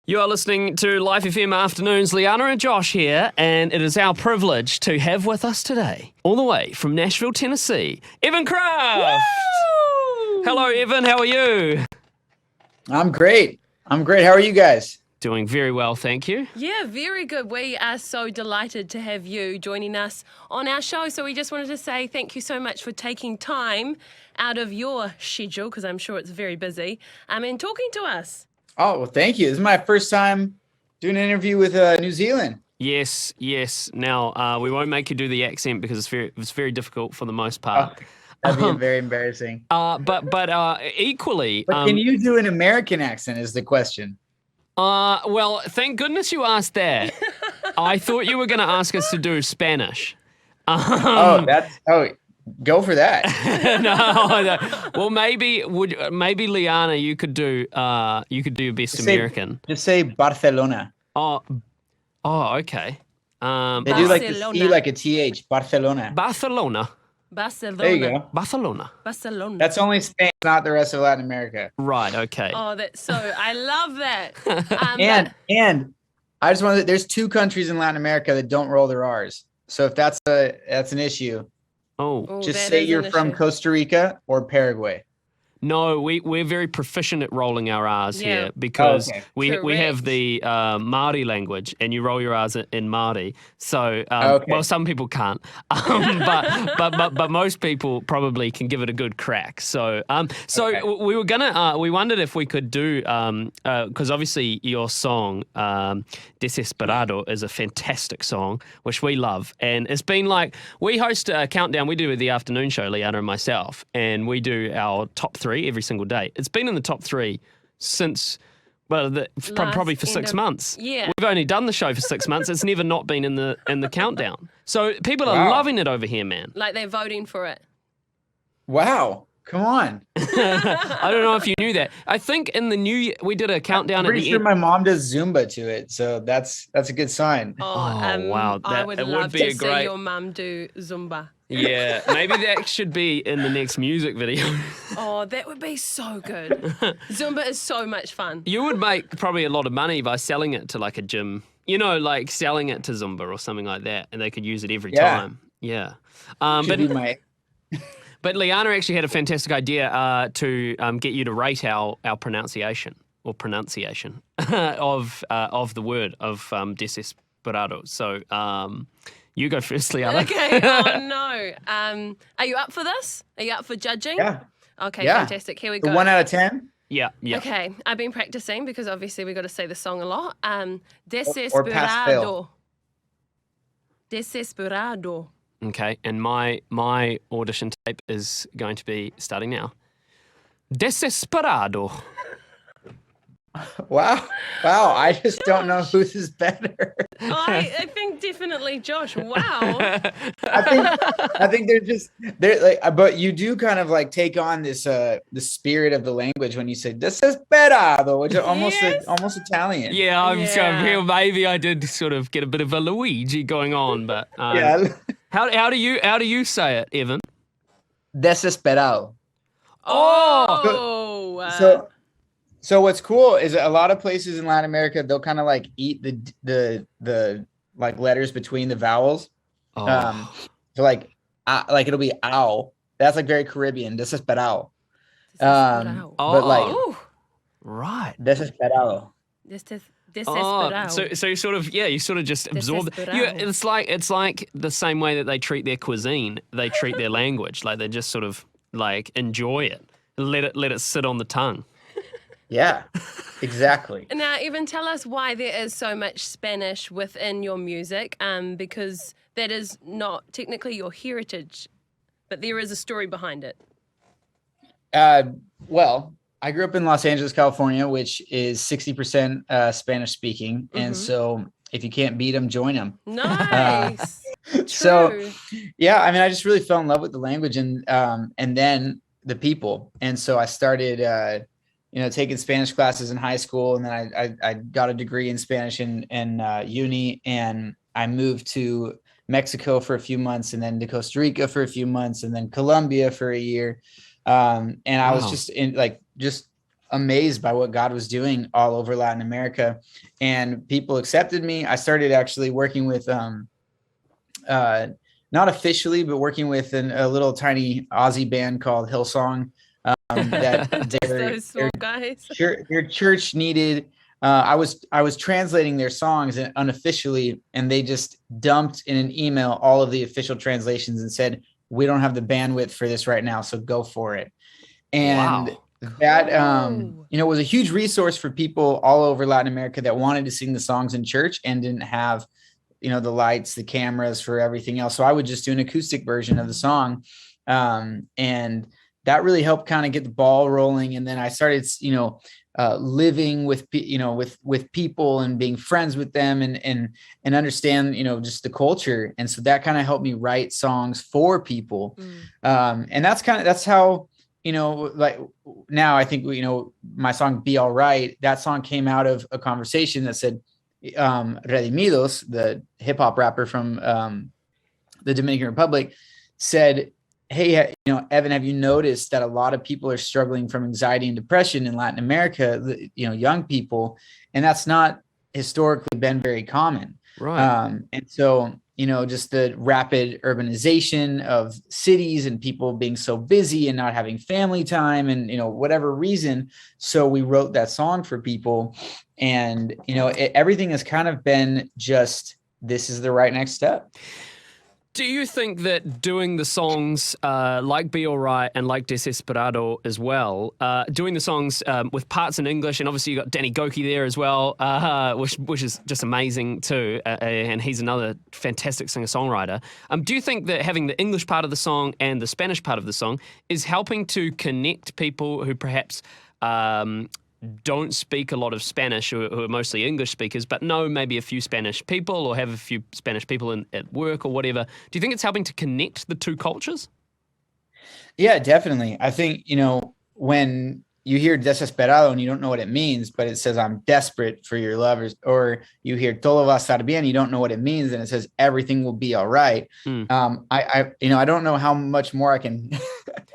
You are listening to Life FM Afternoons. Leanna and Josh here, and it is our privilege to have with us today, all the way from Nashville, Tennessee, Evan Kraft. Woo! Hello, Evan. How are you? I'm great. How are you guys? Doing very well, thank you. Yeah, very good. We are so delighted to have you joining us on our show. So we just wanted to say thank you so much for taking time out of your schedule, because I'm sure it's very busy, and talking to us. Oh, well, thank you. This is my first time doing an interview with New Zealand. Yes. Now, we won't make you do the accent because it's very difficult for the most part. Oh, that'd be very embarrassing. But equally... But can you do an American accent is the question. Well, thank goodness you asked that. I thought you were going to ask us to do Spanish. Go for that. No. Well, maybe Leanna, you could do your best American. Just say Barcelona. Oh, okay. They do like the C like a TH. Barcelona. Barcelona. There you go. Barcelona. That's only Spain, not the rest of Latin America. Right. Okay. Oh, that's so. I love that. And I just wanted. There's two countries in Latin America that don't roll their R's. So if that's an issue. Oh, just say you're from Costa Rica or Paraguay. No, we're very proficient at rolling our R's here because we have the Māori language, and you roll your R's in Māori. So, well, some people can't, but most people probably can give it a good crack. So, we wondered if we could do because obviously your song Desesperado is a fantastic song, which we love, and it's been like we host a countdown. We do the afternoon show, Leanna and myself, and we do our top 3 every single day. It's been in the top 3 since, probably for 6 months. Yeah. We've only done the show for 6 months. It's never not been in the countdown. So people are loving it over here, man. Like they're voting for it. Wow. Come on. I don't know if you knew that. I think in the new year, we did a countdown I'm pretty sure my mom does Zumba to it, so that's a good sign. Wow. I would love to see your mum do Zumba. Yeah, maybe that should be in the next music video. Oh, that would be so good. Zumba is so much fun. You would make probably a lot of money by selling it to like a gym, like selling it to Zumba or something like that, and they could use it every time. Yeah. But Leanna actually had a fantastic idea to get you to rate our pronunciation of the word of Desesperado. So you go first, Leanna. Okay. Oh no. Are you up for this? Are you up for judging? Yeah. Okay. Yeah. Fantastic. Here we go. 1 out of 10. Yeah. Okay. I've been practicing because obviously we got to say the song a lot. Or pass fail. Desesperado. Okay, and my audition tape is going to be starting now. Desesperado. Wow. I just don't know whose is better. I think definitely Josh. Wow. I think they're like, but you do kind of like take on this the spirit of the language when you say desesperado, which is almost Italian. Yeah, I'm sure maybe I did sort of get a bit of a Luigi going on, but yeah. How do you say it, Evan? Desesperado. Oh. So what's cool is a lot of places in Latin America, they'll kind of like eat the like letters between the vowels. So like it'll be ow. That's like very Caribbean. Desesperado. But like right. Desesperado. Desesperado. So you sort of just absorb. It's like the same way that they treat their cuisine. They treat their language like they just sort of like enjoy it, let it sit on the tongue. Yeah, exactly. Now, even tell us why there is so much Spanish within your music, because that is not technically your heritage, but there is a story behind it. Well, I grew up in Los Angeles, California, which is 60% Spanish speaking. Mm-hmm. And so if you can't beat them, join them. Nice. So, yeah, I mean, I just really fell in love with the language and then the people. And so I started, taking Spanish classes in high school. And then I got a degree in Spanish in uni. And I moved to Mexico for a few months, and then to Costa Rica for a few months, and then Colombia for a year. And I was just amazed by what God was doing all over Latin America, and people accepted me. I started actually working with, not officially, but working with a little tiny Aussie band called Hillsong. That those small guys. Their church needed. I was translating their songs unofficially, and they just dumped in an email all of the official translations and said, "We don't have the bandwidth for this right now, so go for it." And wow. That was a huge resource for people all over Latin America that wanted to sing the songs in church and didn't have, the lights, the cameras for everything else. So I would just do an acoustic version of the song, and that really helped kind of get the ball rolling. And then I started, living with people and being friends with them and understand, just the culture. And so that kind of helped me write songs for people. And that's how, like now I think, my song Be All Right, that song came out of a conversation that said, Redimidos, the hip hop rapper from the Dominican Republic, said, "Hey, Evan, have you noticed that a lot of people are struggling from anxiety and depression in Latin America, young people, and that's not historically been very common." Right. And so, just the rapid urbanization of cities and people being so busy and not having family time and, whatever reason. So we wrote that song for people, and, everything has kind of been just, this is the right next step. Do you think that doing the songs like Be All Right and like Desesperado as well, doing the songs with parts in English, and obviously you got Danny Goki there as well, which is just amazing too, and he's another fantastic singer-songwriter. Do you think that having the English part of the song and the Spanish part of the song is helping to connect people who perhaps don't speak a lot of Spanish, who are mostly English speakers, but know maybe a few Spanish people or have a few Spanish people at work or whatever? Do you think it's helping to connect the two cultures? Yeah, definitely. I think, when you hear desesperado and you don't know what it means, but it says, "I'm desperate for your lovers," or you hear todo va a estar bien, you don't know what it means, and it says everything will be all right. I don't know how much more I can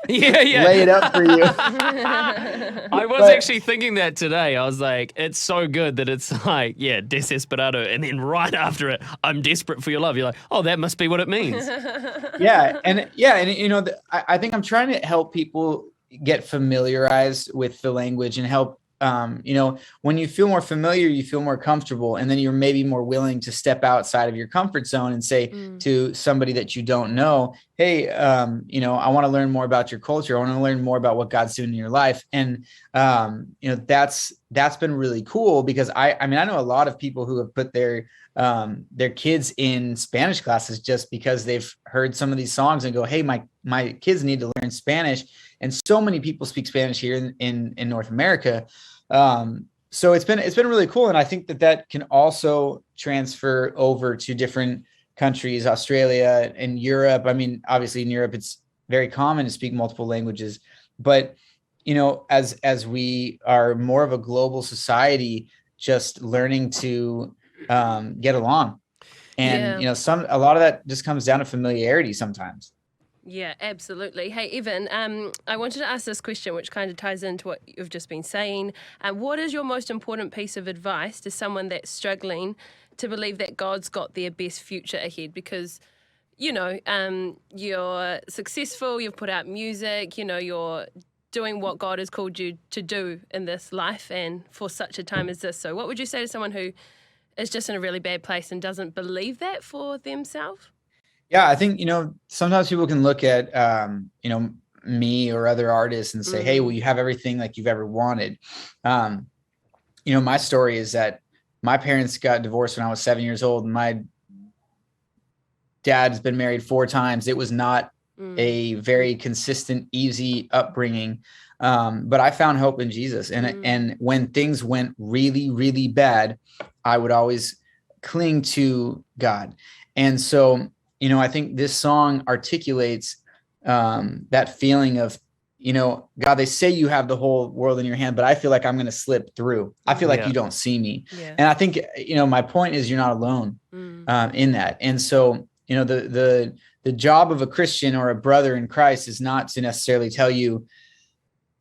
lay it up for you. I was actually thinking that today. I was like, it's so good that it's like, yeah, desesperado, and then right after it, "I'm desperate for your love." You're like, oh, that must be what it means. I think I'm trying to help people get familiarized with the language and help, when you feel more familiar, you feel more comfortable, and then you're maybe more willing to step outside of your comfort zone and say to somebody that you don't know, "Hey, I want to learn more about your culture. I want to learn more about what God's doing in your life." And, that's been really cool, because I know a lot of people who have put their kids in Spanish classes just because they've heard some of these songs and go, "Hey, my kids need to learn Spanish." And so many people speak Spanish here in North America. So it's been really cool. And I think that can also transfer over to different countries, Australia and Europe. I mean, obviously in Europe, it's very common to speak multiple languages, but, as we are more of a global society, just learning to get along. And, a lot of that just comes down to familiarity sometimes. Yeah, absolutely. Hey, Evan, I wanted to ask this question, which kind of ties into what you've just been saying. What is your most important piece of advice to someone that's struggling to believe that God's got their best future ahead? Because, you're successful, you've put out music, you're doing what God has called you to do in this life and for such a time as this. So what would you say to someone who is just in a really bad place and doesn't believe that for themselves? Yeah, I think, sometimes people can look at, me or other artists and say, "Hey, well, you have everything like you've ever wanted." My story is that my parents got divorced when I was 7 years old, and my dad's been married 4 times. It was not a very consistent, easy upbringing. But I found hope in Jesus. And when things went really, really bad, I would always cling to God. And so, I think this song articulates that feeling of, God, they say you have the whole world in your hand, but I feel like I'm going to slip through. I feel like you don't see me. Yeah. And I think, my point is you're not alone in that. And so, the job of a Christian or a brother in Christ is not to necessarily tell you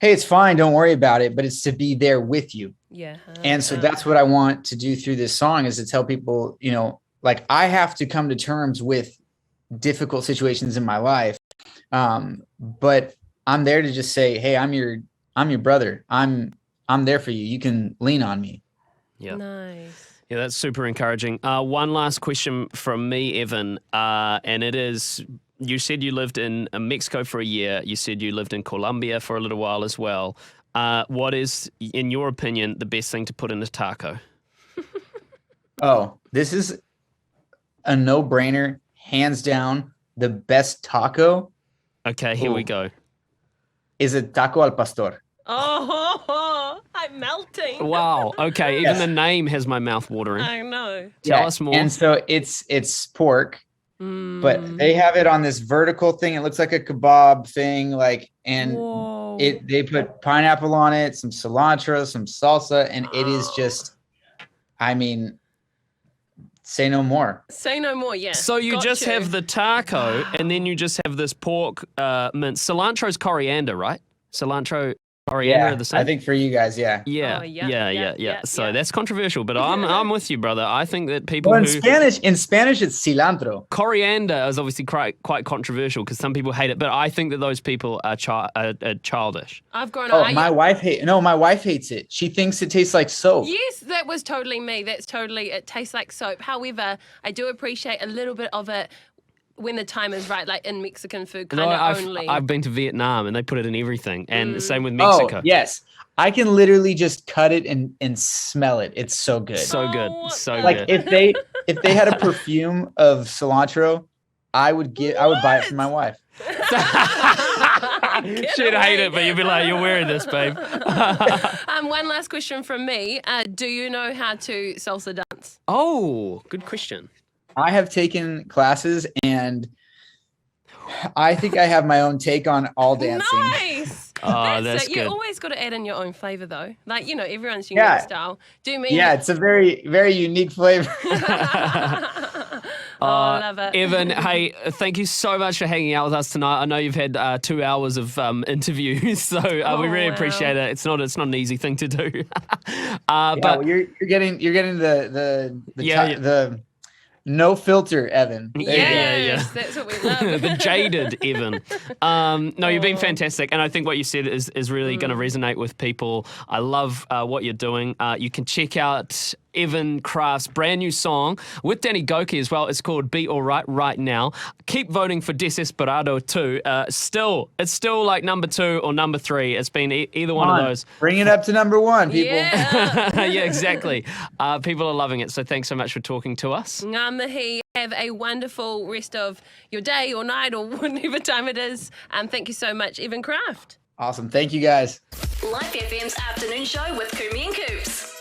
hey, it's fine, don't worry about it, but it's to be there with you. Yeah. And so that's what I want to do through this song, is to tell people, you know, like, I have to come to terms with difficult situations in my life. But I'm there to just say, hey, I'm your brother. I'm there for you. You can lean on me. Yeah. Nice. Yeah, that's super encouraging. One last question from me, Evan, and it is, you said you lived in Mexico for a year. You said you lived in Colombia for a little while as well. What is, in your opinion, the best thing to put in a taco? Oh, this is a no-brainer, hands down. The best taco. Okay, here we go. Is a taco al pastor. Oh, I'm melting. Wow. Okay, even the name has my mouth watering. I know. Tell us more. And so it's pork, but they have it on this vertical thing. It looks like a kebab thing, like, and they put pineapple on it, some cilantro, some salsa, and it is just, I mean, say no more. Say no more, yeah. So you just have the taco, and then you just have this pork mince. Cilantro's coriander, right? Cilantro, coriander are the same? I think for you guys, yeah. Yeah. So that's controversial, but I'm with you, brother. I think that people in Spanish it's cilantro. Coriander is obviously quite controversial because some people hate it, but I think that those people are childish. I've grown up. My wife hates it. She thinks it tastes like soap. Yes, that was totally me. It tastes like soap. However, I do appreciate a little bit of it when the time is right, like in Mexican food, kind of only. I've been to Vietnam and they put it in everything, and same with Mexico. Oh, yes. I can literally just cut it and smell it. It's so good. So good. Like if they had a perfume of cilantro, I would buy it for my wife. She'd hate it, but you'd be like, you're wearing this, babe. One last question from me. Do you know how to salsa dance? Oh, good question. I have taken classes, and I think I have my own take on all dancing. Nice. That's good. You always got to add in your own flavor, though. Like, you know, everyone's unique style. It's a very, very unique flavor. I love it. Evan, hey, thank you so much for hanging out with us tonight. I know you've had 2 hours of interviews, so we really appreciate it. It's not an easy thing to do. But you're getting the no filter, Evan. Yes, that's what we love. The jaded Evan. No, you've been fantastic, and I think what you said is really going to resonate with people. I love what you're doing. You can check out Evan Craft's brand new song with Danny Goki as well. It's called Be Alright right now. Keep voting for Desesperado too. It's still like number 2 or number 3. It's been either one of those. Bring it up to number 1, people. Yeah, exactly. People are loving it. So thanks so much for talking to us. Ngā have a wonderful rest of your day or night or whatever time it is. Thank you so much, Evan Craft. Awesome. Thank you, guys. Life FM's afternoon show with Kumi and Coops.